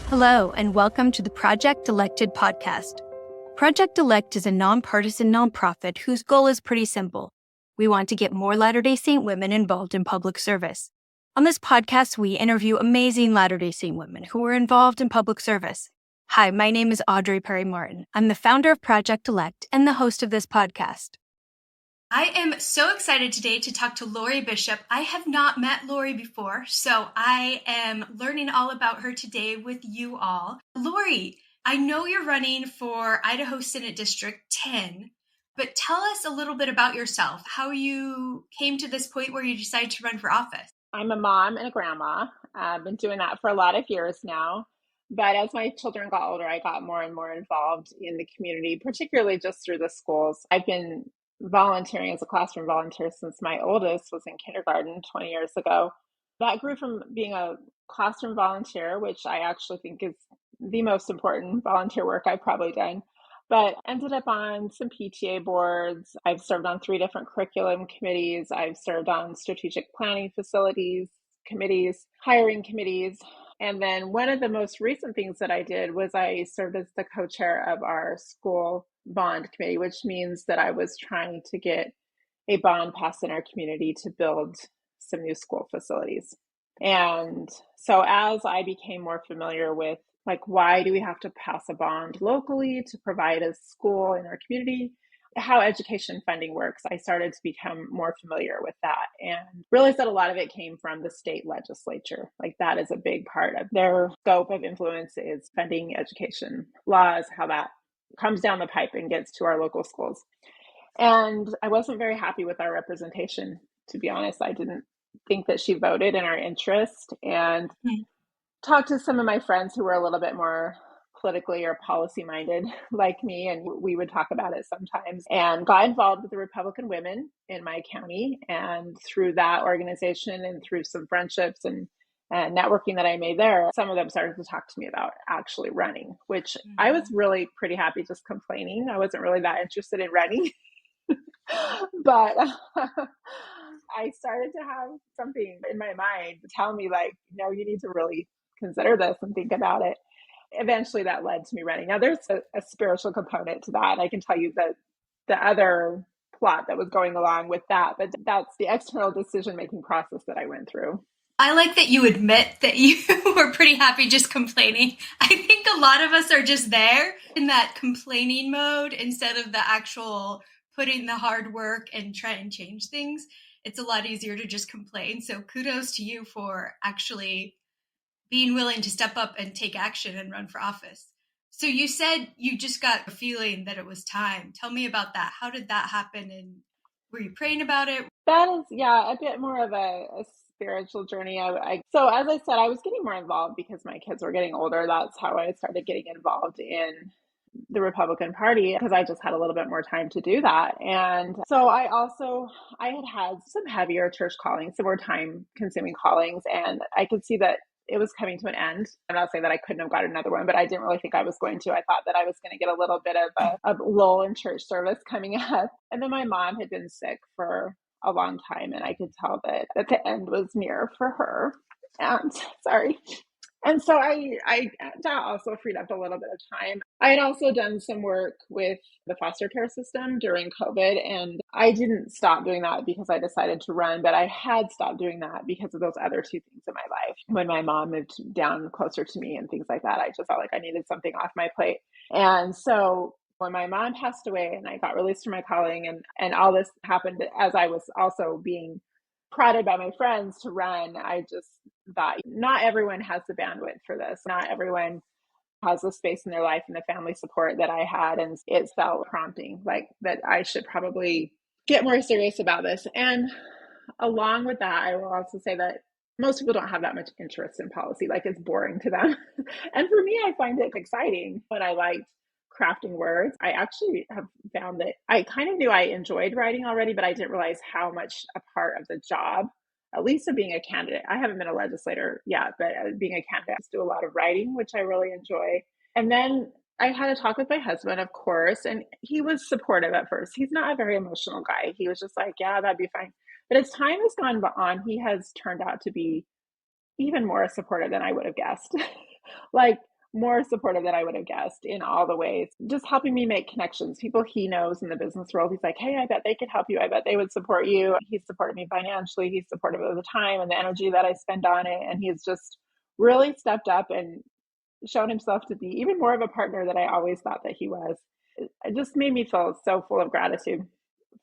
Hello, and welcome to the Project Elected podcast. Project Elect is a nonpartisan nonprofit whose goal is pretty simple. We want to get more Latter-day Saint women involved in public service. On this podcast, we interview amazing Latter-day Saint women who are involved in public service. Hi, my name is Audrey Perry-Martin. I'm the founder of Project Elect and the host of this podcast. I am so excited today to talk to Lori Bishop. I have not met Lori before, so I am learning all about her today with you all. Lori, I know you're running for Idaho Senate District 10, but tell us a little bit about yourself, how you came to this point where you decided to run for office. I'm a mom and a grandma. I've been doing that for a lot of years now. But as my children got older, I got more and more involved in the community, particularly just through the schools. I've been volunteering as a classroom volunteer since my oldest was in kindergarten 20 years ago. That grew from being a classroom volunteer, which I actually think is the most important volunteer work I've probably done, but ended up on some PTA boards. I've served on 3 different curriculum committees. I've served on strategic planning facilities committees, hiring committees. And then one of the most recent things that I did was I served as the co-chair of our school bond committee, which means that I was trying to get a bond passed in our community to build some new school facilities. And so as I became more familiar with why do we have to pass a bond locally to provide a school in our community, how education funding works, I started to become more familiar with that and realized that a lot of it came from the state legislature. That is a big part of their scope of influence, is funding education laws, how that comes down the pipe and gets to our local schools. And I wasn't very happy with our representation, to be honest. I didn't think that she voted in our interest, and talked to some of my friends who were a little bit more politically or policy minded like me, and we would talk about it sometimes, and got involved with the Republican women in my county. And through that organization and through some friendships and networking that I made there, some of them started to talk to me about actually running, which I was really pretty happy just complaining. I wasn't really that interested in running. But I started to have something in my mind to tell me, no, you need to really consider this and think about it. Eventually that led to me running. Now there's a spiritual component to that. I can tell you that the other plot that was going along with that, but that's the external decision-making process that I went through. I like that you admit that you were pretty happy just complaining. I think a lot of us are just there in that complaining mode instead of the actual putting the hard work and try and change things. It's a lot easier to just complain. So kudos to you for actually being willing to step up and take action and run for office. So you said you just got a feeling that it was time. Tell me about that. How did that happen? And were you praying about it? That is, a bit more of a spiritual journey. So as I said, I was getting more involved because my kids were getting older. That's how I started getting involved in the Republican Party, because I just had a little bit more time to do that. And so I had some heavier church callings, some more time consuming callings, and I could see that it was coming to an end. I'm not saying that I couldn't have got another one, but I didn't really think I was going to. I thought that I was going to get a little bit of a lull in church service coming up. And then my mom had been sick for a long time, and I could tell that the end was near for her. And sorry. And so that also freed up a little bit of time. I had also done some work with the foster care system during COVID, and I didn't stop doing that because I decided to run, but I had stopped doing that because of those other 2 things in my life. When my mom moved down closer to me and things like that, I just felt like I needed something off my plate. And so when my mom passed away and I got released from my calling, and all this happened as I was also being prodded by my friends to run, I just thought, not everyone has the bandwidth for this. Not everyone has the space in their life and the family support that I had. And it felt prompting, that I should probably get more serious about this. And along with that, I will also say that most people don't have that much interest in policy. It's boring to them. And for me, I find it exciting, but I liked crafting words. I actually have found that I kind of knew I enjoyed writing already, but I didn't realize how much a part of the job, at least of being a candidate. I haven't been a legislator yet, but being a candidate, I do a lot of writing, which I really enjoy. And then I had a talk with my husband, of course, and he was supportive at first. He's not a very emotional guy. He was just like, yeah, that'd be fine. But as time has gone on, he has turned out to be even more supportive than I would have guessed. more supportive than I would have guessed in all the ways, just helping me make connections. People he knows in the business world, he's like, hey, I bet they could help you. I bet they would support you. He's supported me financially. He's supportive of the time and the energy that I spend on it. And he's just really stepped up and shown himself to be even more of a partner than I always thought that he was. It just made me feel so full of gratitude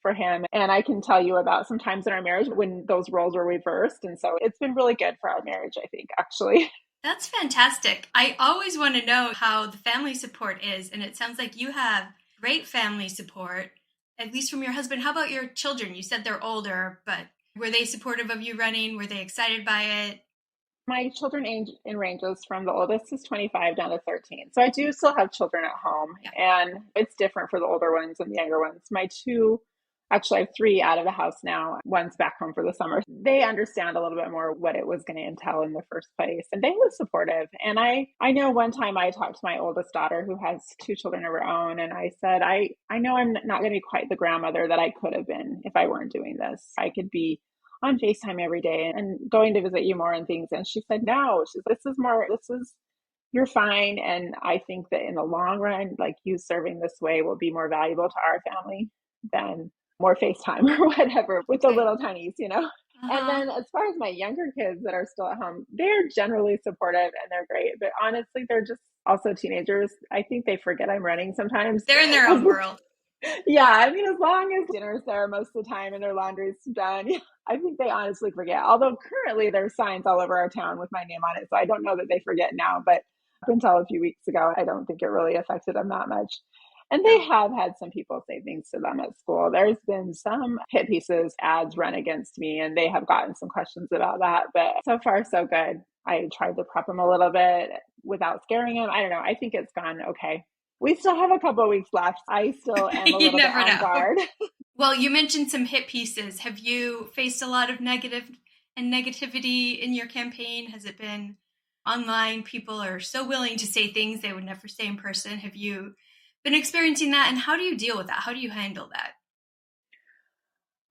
for him. And I can tell you about some times in our marriage when those roles were reversed. And so it's been really good for our marriage, I think, actually. That's fantastic. I always want to know how the family support is. And it sounds like you have great family support, at least from your husband. How about your children? You said they're older, but were they supportive of you running? Were they excited by it? My children age in ranges from the oldest is 25 down to 13. So I do still have children at home, Yeah. and it's different for the older ones and the younger ones. My two, actually, I have three out of the house now. One's back home for the summer. They understand a little bit more what it was going to entail in the first place, and they were supportive. And I know one time I talked to my oldest daughter who has two children of her own, and I said, I know I'm not going to be quite the grandmother that I could have been if I weren't doing this. I could be on FaceTime every day and going to visit you more and things. And she said, no, you're fine. And I think that in the long run, like, you serving this way will be more valuable to our family than more FaceTime or whatever with the Okay. little tinies, you know? And then as far as my younger kids that are still at home, they're generally supportive and they're great. But honestly, they're just also teenagers. I think they forget I'm running sometimes. They're in their own world. Yeah, I mean, as long as dinner's there most of the time and their laundry's done, I think they honestly forget. Although currently there's signs all over our town with my name on it, so I don't know that they forget now. But up until a few weeks ago, I don't think it really affected them that much. And they have had some people say things to them at school. There's been some hit pieces, ads run against me, and they have gotten some questions about that. But so far, so good. I tried to prep them a little bit without scaring them. I don't know. I think it's gone okay. We still have a couple of weeks left. I still am a You little bit never on know. guard. Well, you mentioned some hit pieces. Have you faced a lot of negativity in your campaign? Has it been online? People are so willing to say things they would never say in person. Have you been experiencing that? And how do you deal with that? How do you handle that?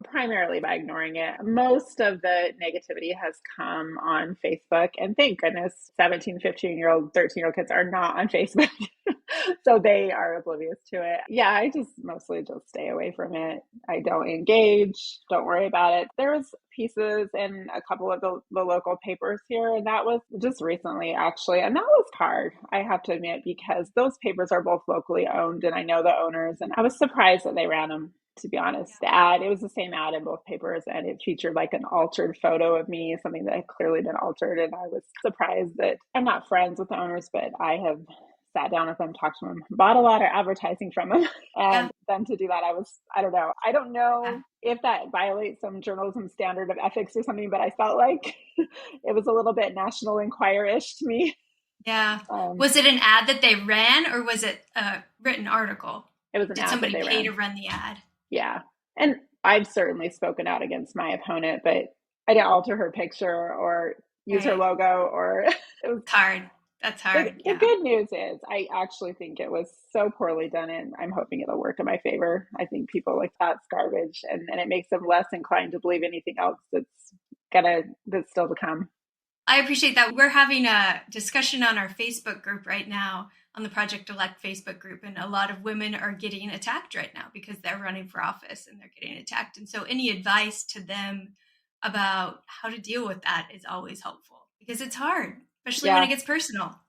Primarily by ignoring it. Most of the negativity has come on Facebook, and thank goodness 17, 15-year-old, 13-year-old kids are not on Facebook. So they are oblivious to it. Yeah, I just mostly just stay away from it. I don't engage, don't worry about it. There was pieces in a couple of the local papers here, and that was just recently actually, and that was hard, I have to admit, because those papers are both locally owned and I know the owners, and I was surprised that they ran them, to be honest. The ad, it was the same ad in both papers, and it featured like an altered photo of me, something that had clearly been altered. And I was surprised that I'm not friends with the owners, but I have sat down with them, talked to them, bought a lot of advertising from them. And then to do that, I don't know. I don't know if that violates some journalism standard of ethics or something, but I felt like it was a little bit National Enquirer-ish to me. Yeah. Was it an ad that they ran, or was it a written article? It was an Did ad somebody that they pay ran to run the ad? Yeah. And I've certainly spoken out against my opponent, but I didn't alter her picture or use her logo, or it was hard. That's hard. The good news is I actually think it was so poorly done, and I'm hoping it'll work in my favor. I think people like that's garbage, and it makes them less inclined to believe anything else that's still to come. I appreciate that. We're having a discussion on our Facebook group right now, on the Project Elect Facebook group, and a lot of women are getting attacked right now because they're running for office and they're getting attacked. And so any advice to them about how to deal with that is always helpful, because it's hard, especially when it gets personal.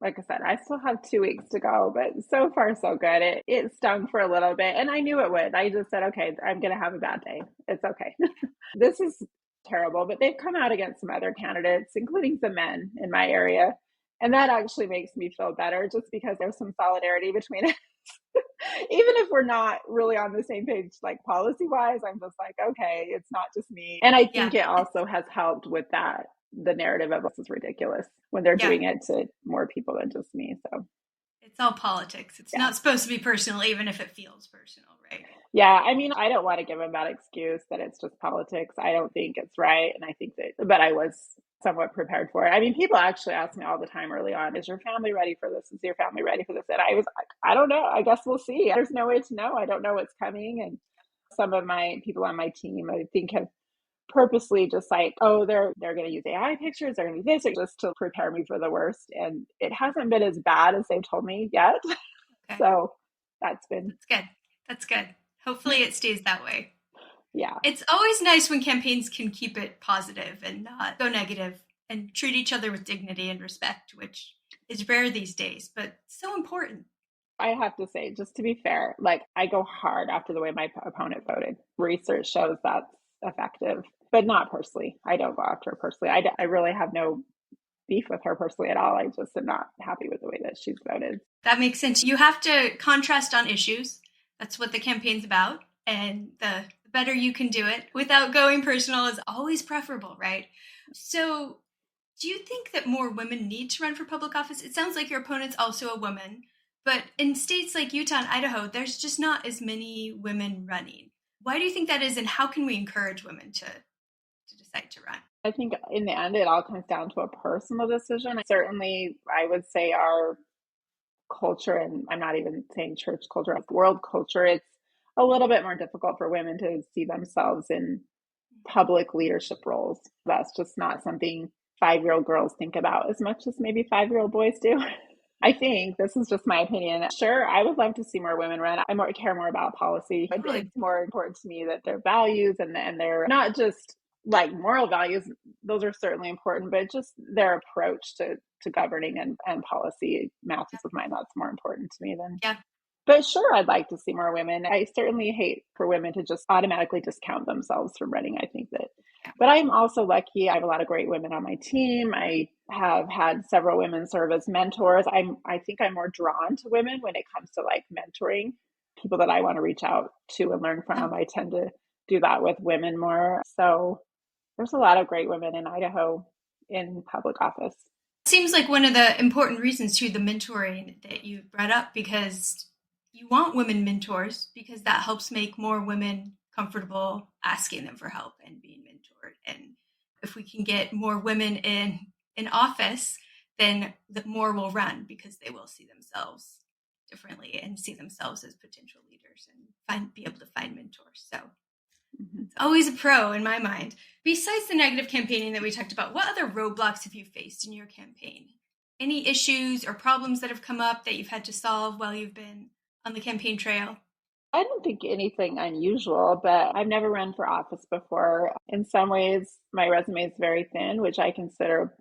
Like I said, I still have 2 weeks to go, but so far so good. It stung for a little bit, and I knew it would. I just said, okay, I'm going to have a bad day. It's okay. This is terrible, but they've come out against some other candidates, including some men in my area. And that actually makes me feel better, just because there's some solidarity between us. Even if we're not really on the same page, like policy wise, I'm just like, okay, it's not just me. And I think it also has helped with that. The narrative of this is ridiculous when they're doing it to more people than just me. So it's all politics. It's not supposed to be personal, even if it feels personal, right? Yeah, I mean, I don't want to give them that excuse that it's just politics. I don't think it's right. And I think but I was somewhat prepared for it. I mean, people actually ask me all the time early on, is your family ready for this? Is your family ready for this? And I was like, I don't know. I guess we'll see. There's no way to know. I don't know what's coming. And some of my people on my team, I think, have purposely just like, oh, they're going to use AI pictures, they're going to do this, or just to prepare me for the worst. And it hasn't been as bad as they've told me yet. Okay. So that's been, That's good. That's good. Hopefully it stays that way. yeah. It's always nice when campaigns can keep it positive and not go negative and treat each other with dignity and respect, which is rare these days, but so important. I have to say, just to be fair, like I go hard after the way my opponent voted. Research shows that's effective, but not personally. I don't go after her personally. I really have no beef with her personally at all. I just am not happy with the way that she's voted. That makes sense. You have to contrast on issues. That's what the campaign's about. And the better you can do it without going personal is always preferable, right? So, do you think that more women need to run for public office? It sounds like your opponent's also a woman, but in states like Utah and Idaho, there's just not as many women running. Why do you think that is, and how can we encourage women to decide to run? I think in the end, it all comes down to a personal decision. Certainly, I would say our culture, and I'm not even saying church culture, world culture, it's a little bit more difficult for women to see themselves in public leadership roles. That's just not something 5-year-old girls think about as much as maybe 5-year-old boys do. I think this is just my opinion. Sure, I would love to see more women run. Care more about policy. It's more important to me that their values and they're not just like moral values. Those are certainly important, but just their approach to governing and policy matches with mine. That's more important to me than. Yeah. But sure, I'd like to see more women. I certainly hate for women to just automatically discount themselves from running. I think that, but I'm also lucky. I have a lot of great women on my team. I have had several women serve as mentors. I think I'm more drawn to women when it comes to like mentoring people that I want to reach out to and learn from. I tend to do that with women more. So there's a lot of great women in Idaho in public office. Seems like one of the important reasons to the mentoring that you brought up, because you want women mentors because that helps make more women comfortable asking them for help and being mentored. And if we can get more women in office, then the more will run because they will see themselves differently and see themselves as potential leaders and be able to find mentors. So it's always a pro in my mind. Besides the negative campaigning that we talked about, what other roadblocks have you faced in your campaign? Any issues or problems that have come up that you've had to solve while you've been on the campaign trail? I don't think anything unusual, but I've never run for office before. In some ways, my resume is very thin, which I consider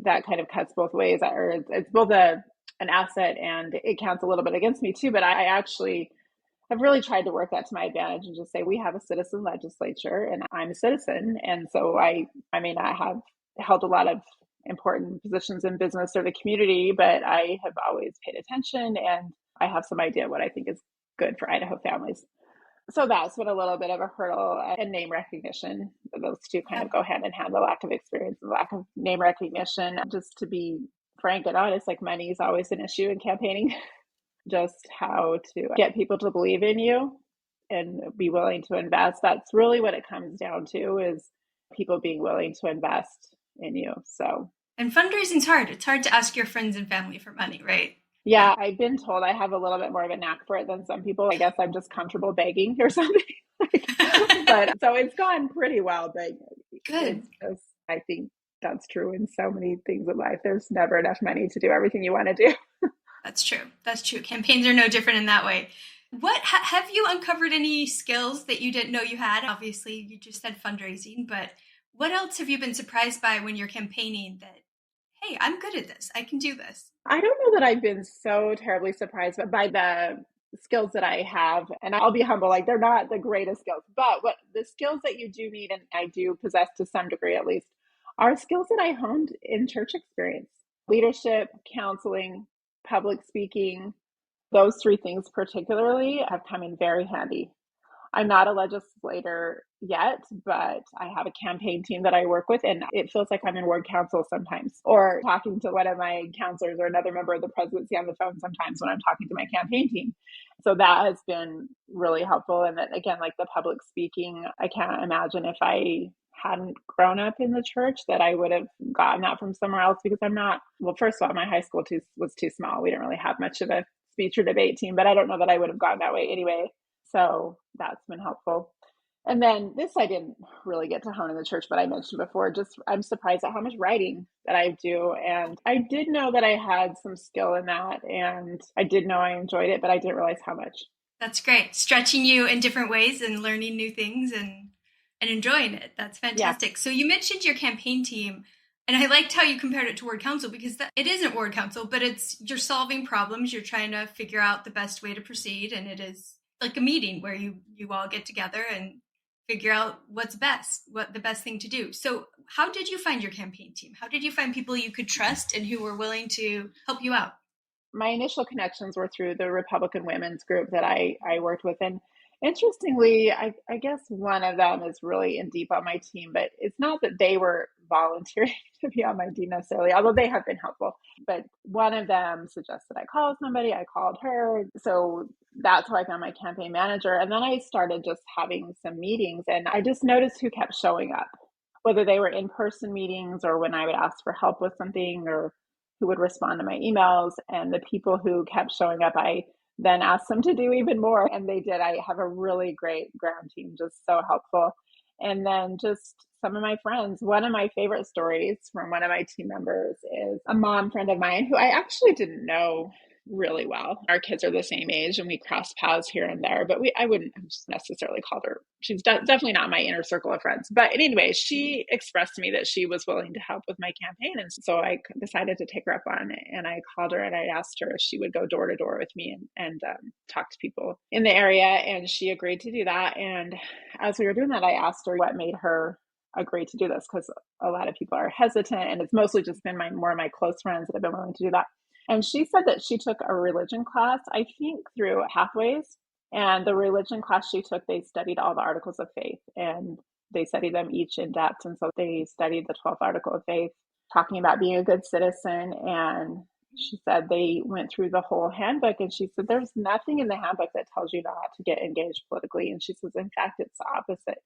that kind of cuts both ways. Or it's both an asset and it counts a little bit against me too. But I actually have really tried to work that to my advantage and just say, we have a citizen legislature and I'm a citizen. And so I may not have held a lot of important positions in business or the community, but I have always paid attention and I have some idea what I think is good for Idaho families. So that's been a little bit of a hurdle, and name recognition. Those two kind of go hand in hand, the lack of experience and the lack of name recognition. Just to be frank and honest, like money is always an issue in campaigning. Just how to get people to believe in you and be willing to invest. That's really what it comes down to, is people being willing to invest in you. So, and fundraising's hard. It's hard to ask your friends and family for money, right? Yeah, I've been told I have a little bit more of a knack for it than some people. I guess I'm just comfortable begging or something. But so it's gone pretty well. But good. I think that's true in so many things in life. There's never enough money to do everything you want to do. That's true. That's true. Campaigns are no different in that way. What have you uncovered any skills that you didn't know you had? Obviously, you just said fundraising, but what else have you been surprised by when you're campaigning that, hey, I'm good at this. I can do this? I don't know that I've been so terribly surprised by the skills that I have. And I'll be humble, like they're not the greatest skills, but what the skills that you do need, and I do possess to some degree at least, are skills that I honed in church experience: leadership, counseling, public speaking. Those three things particularly have come in very handy. I'm not a legislator yet, but I have a campaign team that I work with, and it feels like I'm in ward council sometimes, or talking to one of my counselors or another member of the presidency on the phone sometimes when I'm talking to my campaign team. So that has been really helpful. And then again, like the public speaking, I can't imagine if I hadn't grown up in the church that I would have gotten that from somewhere else, because I'm not, well, first of all, my high school was too small. We didn't really have much of a speech or debate team, but I don't know that I would have gone that way anyway. So that's been helpful. And then this I didn't really get to hone in the church, but I mentioned before, just I'm surprised at how much writing that I do. And I did know that I had some skill in that, and I did know I enjoyed it, but I didn't realize how much. That's great. Stretching you in different ways and learning new things and enjoying it. That's Yeah. fantastic. So you mentioned your campaign team, and I liked how you compared it to ward council because it isn't ward council, but it's you're solving problems, you're trying to figure out the best way to proceed, and it is like a meeting where you all get together and figure out what's best, what the best thing to do. So how did you find your campaign team? How did you find people you could trust and who were willing to help you out? My initial connections were through the Republican women's group that I worked with. And interestingly, I guess one of them is really in deep on my team, but it's not that they were volunteering to be on my team necessarily, although they have been helpful. But one of them suggested I call somebody, I called her. So that's how I found my campaign manager. And then I started just having some meetings, and I just noticed who kept showing up, whether they were in-person meetings or when I would ask for help with something, or who would respond to my emails. And the people who kept showing up, I then asked them to do even more. And they did. I have a really great ground team, just so helpful. And then just some of my friends. One of my favorite stories from one of my team members is a mom friend of mine who I actually didn't know really well. Our kids are the same age and we cross paths here and there, but I wouldn't have necessarily called her. She's definitely not my inner circle of friends. But anyway, she expressed to me that she was willing to help with my campaign. And so I decided to take her up on it. And I called her and I asked her if she would go door to door with me and talk to people in the area. And she agreed to do that. And as we were doing that, I asked her what made her agree to do this, because a lot of people are hesitant. And it's mostly just been more of my close friends that have been willing to do that. And she said that she took a religion class, I think through Pathways. And the religion class she took, they studied all the articles of faith and they studied them each in depth. And so they studied the 12th article of faith, talking about being a good citizen. And she said they went through the whole handbook. And she said, there's nothing in the handbook that tells you not to get engaged politically. And she says, in fact, it's the opposite.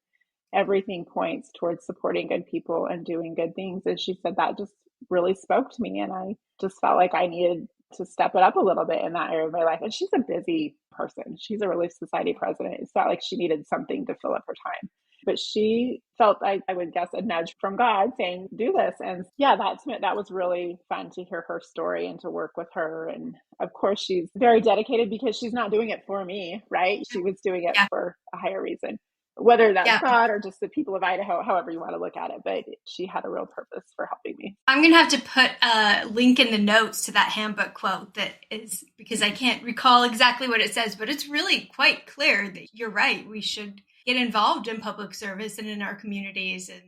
Everything points towards supporting good people and doing good things. And she said that just really spoke to me. And I just felt like I needed to step it up a little bit in that area of my life. And she's a busy person. She's a Relief Society president. It's not like she needed something to fill up her time. But she felt like, I would guess, a nudge from God saying, do this. And yeah, that was really fun to hear her story and to work with her. And of course, she's very dedicated because she's not doing it for me, right? She was doing it for a higher reason, whether that's God or just the people of Idaho, however you want to look at it. But she had a real purpose for helping me. I'm going to have to put a link in the notes to that handbook quote that is, because I can't recall exactly what it says, but it's really quite clear that you're right. We should get involved in public service and in our communities and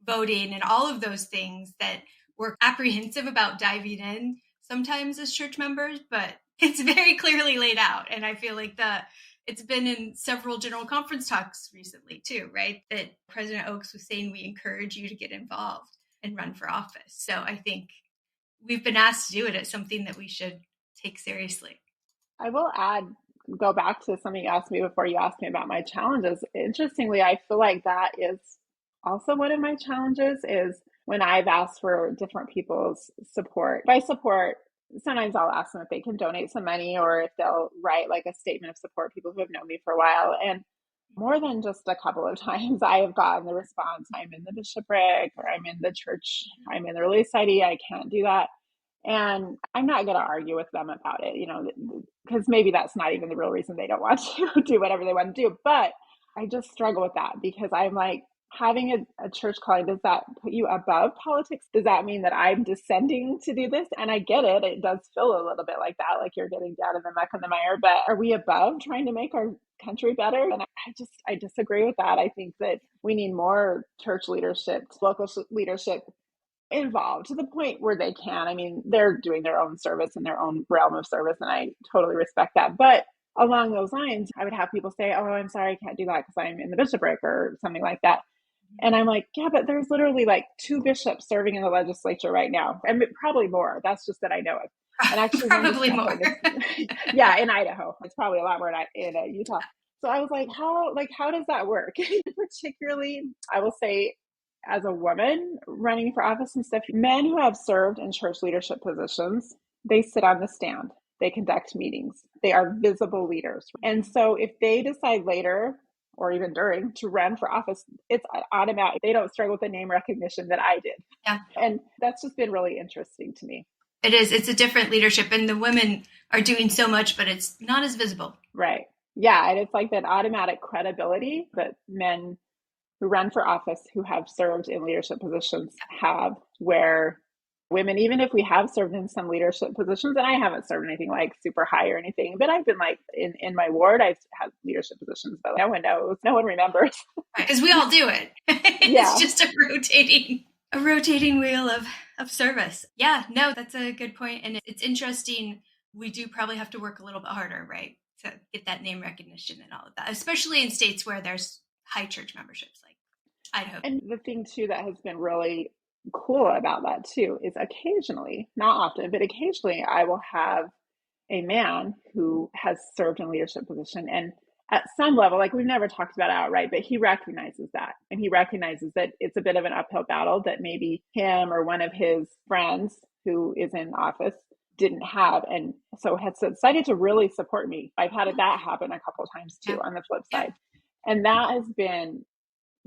voting and all of those things that we're apprehensive about diving in sometimes as church members, but it's very clearly laid out. And I feel like it's been in several general conference talks recently too, right? That President Oaks was saying we encourage you to get involved and run for office. So I think we've been asked to do it as something that we should take seriously. I will go back to something you asked me before. You asked me about my challenges. Interestingly, I feel like that is also one of my challenges is when I've asked for different people's support. By support, sometimes I'll ask them if they can donate some money or if they'll write like a statement of support, people who have known me for a while. And more than just a couple of times, I have gotten the response, I'm in the bishopric or I'm in the church, I'm in the Relief Society, I can't do that. And I'm not going to argue with them about it, because maybe that's not even the real reason they don't want to do whatever they want to do. But I just struggle with that because I'm like, having a church calling, does that put you above politics? Does that mean that I'm descending to do this? And I get it. It does feel a little bit like that, like you're getting down in the muck and the mire. But are we above trying to make our country better? And I disagree with that. I think that we need more church leadership, local leadership involved to the point where they can. I mean, they're doing their own service in their own realm of service, and I totally respect that. But along those lines, I would have people say, oh, I'm sorry, I can't do that because I'm in the bishopric or something like that. And I'm like, yeah, but there's literally like 2 bishops serving in the legislature right now. And probably more. That's just that I know of. And actually, probably more. Yeah, in Idaho. It's probably a lot more in Utah. So I was like, how does that work? Particularly, I will say, as a woman running for office and stuff, men who have served in church leadership positions, they sit on the stand. They conduct meetings. They are visible leaders. And so if they decide later or even during to run for office, it's automatic. They don't struggle with the name recognition that I did. Yeah. And that's just been really interesting to me. It is. It's a different leadership, and the women are doing so much, but it's not as visible. Right. Yeah. And it's like that automatic credibility that men who run for office who have served in leadership positions have, where women, even if we have served in some leadership positions, and I haven't served anything like super high or anything, but I've been like in my ward, I've had leadership positions, but no one knows, no one remembers. Because we all do it. It's just a rotating wheel of service. Yeah, no, that's a good point. And it's interesting. We do probably have to work a little bit harder, right, to get that name recognition and all of that, especially in states where there's high church memberships like Idaho. And the thing too that has been really cool about that too is occasionally, not often, but occasionally I will have a man who has served in a leadership position, and at some level, like we've never talked about it outright, but he recognizes that, and he recognizes that it's a bit of an uphill battle that maybe him or one of his friends who is in office didn't have, and so has decided to really support me. I've had that happen a couple of times too, on the flip side, and that has been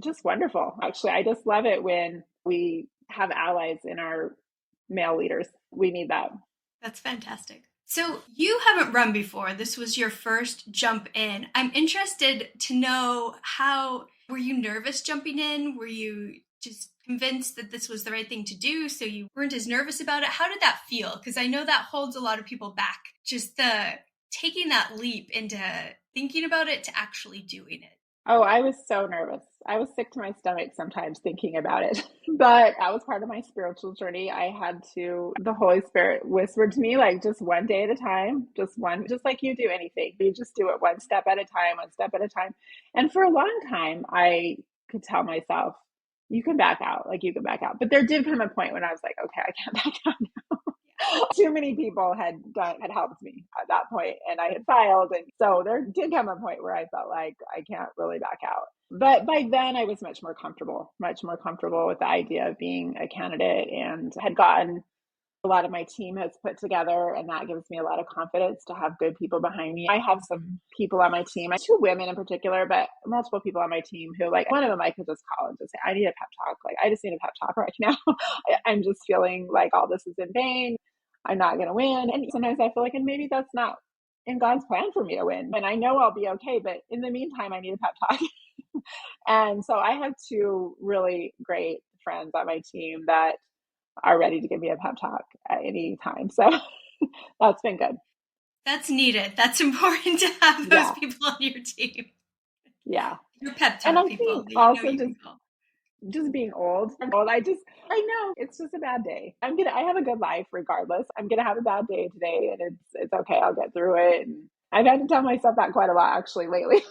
just wonderful. Actually, I just love it when we have allies in our male leaders. We need that. That's fantastic. So you haven't run before. This was your first jump in. I'm interested to know, how were you nervous jumping in? Were you just convinced that this was the right thing to do, so you weren't as nervous about it? How did that feel? Because I know that holds a lot of people back. Just the taking that leap into thinking about it to actually doing it. Oh, I was so nervous. I was sick to my stomach sometimes thinking about it. But that was part of my spiritual journey. The Holy Spirit whispered to me, like, just one day at a time, just like you do anything. You just do it one step at a time, one step at a time. And for a long time, I could tell myself, you can back out, like you can back out. But there did come a point when I was like, okay, I can't back out now. Too many people had helped me at that point, and I had filed, and so there did come a point where I felt like I can't really back out. But by then I was much more comfortable with the idea of being a candidate, and had gotten a lot of my team has put together, and that gives me a lot of confidence to have good people behind me. I have some people on my team, two women in particular, but multiple people on my team who, like, one of them I could just call and just say, I need a pep talk. Like, I just need a pep talk right now. I'm just feeling like all this is in vain. I'm not going to win. And sometimes I feel like, and maybe that's not in God's plan for me to win. And I know I'll be okay, but in the meantime, I need a pep talk. And so I have two really great friends on my team that are ready to give me a pep talk at any time. So that's been good. That's needed. That's important to have those people on your team. Yeah. Your pep talk and I people. think also just being old. I know it's just a bad day. I have a good life regardless. I'm going to have a bad day today, and it's okay. I'll get through it. And I've had to tell myself that quite a lot actually lately.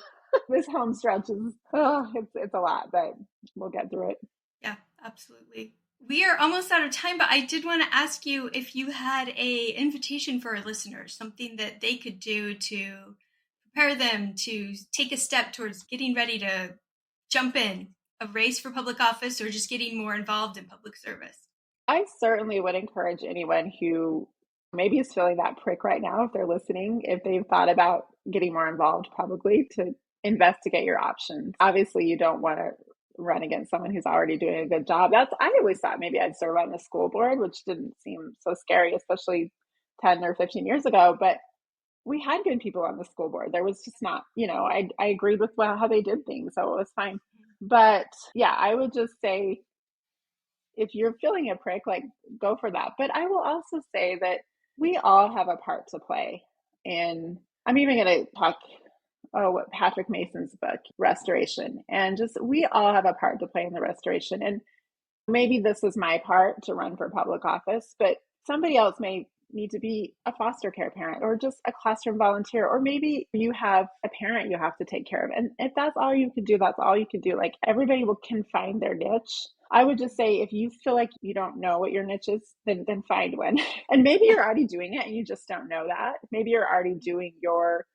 This home stretch is, it's a lot, but we'll get through it. Yeah, absolutely. We are almost out of time, but I did want to ask you if you had a invitation for our listeners, something that they could do to prepare them to take a step towards getting ready to jump in a race for public office, or just getting more involved in public service. I certainly would encourage anyone who maybe is feeling that prick right now, if they're listening, if they've thought about getting more involved publicly, to investigate your options. Obviously, you don't want to run against someone who's already doing a good job. I always thought maybe I'd serve on the school board, which didn't seem so scary, especially 10 or 15 years ago. But we had good people on the school board. There was just not, I agreed with how they did things, so it was fine. But yeah, I would just say, if you're feeling a prick, like, go for that. But I will also say that we all have a part to play. And I'm even going to talk, what Patrick Mason's book, Restoration. And just, we all have a part to play in the restoration. And maybe this is my part to run for public office, but somebody else may need to be a foster care parent, or just a classroom volunteer, or maybe you have a parent you have to take care of. And if that's all you can do, that's all you can do. Like, everybody can find their niche. I would just say, if you feel like you don't know what your niche is, then find one. And maybe you're already doing it and you just don't know that. Maybe you're already doing your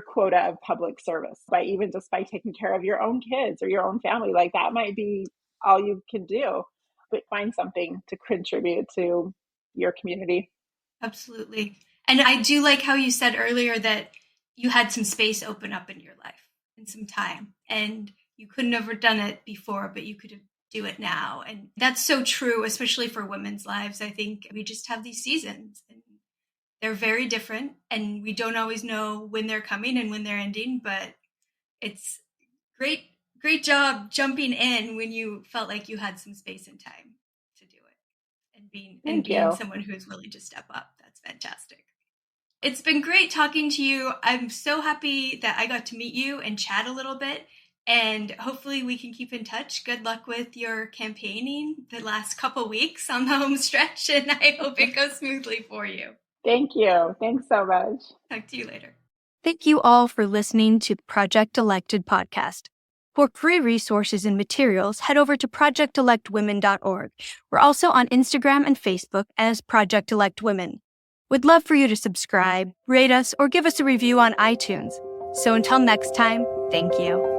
quota of public service by taking care of your own kids or your own family. Like, that might be all you can do, but find something to contribute to your community. Absolutely. And I do like how you said earlier that you had some space open up in your life. and some time. And you couldn't have done it before, but you could do it now. And that's so true, especially for women's lives. I think we just have these seasons and they're very different and we don't always know when they're coming and when they're ending, but it's great job jumping in when you felt like you had some space and time to do it and being someone who's willing to step up. That's fantastic. It's been great talking to you. I'm so happy that I got to meet you and chat a little bit. And hopefully we can keep in touch. Good luck with your campaigning the last couple weeks on the home stretch. And I hope it goes smoothly for you. Thank you. Thanks so much. Talk to you later. Thank you all for listening to Project Elected podcast. For free resources and materials, head over to projectelectwomen.org. We're also on Instagram and Facebook as Project Elect Women. We'd love for you to subscribe, rate us, or give us a review on iTunes. So until next time, thank you.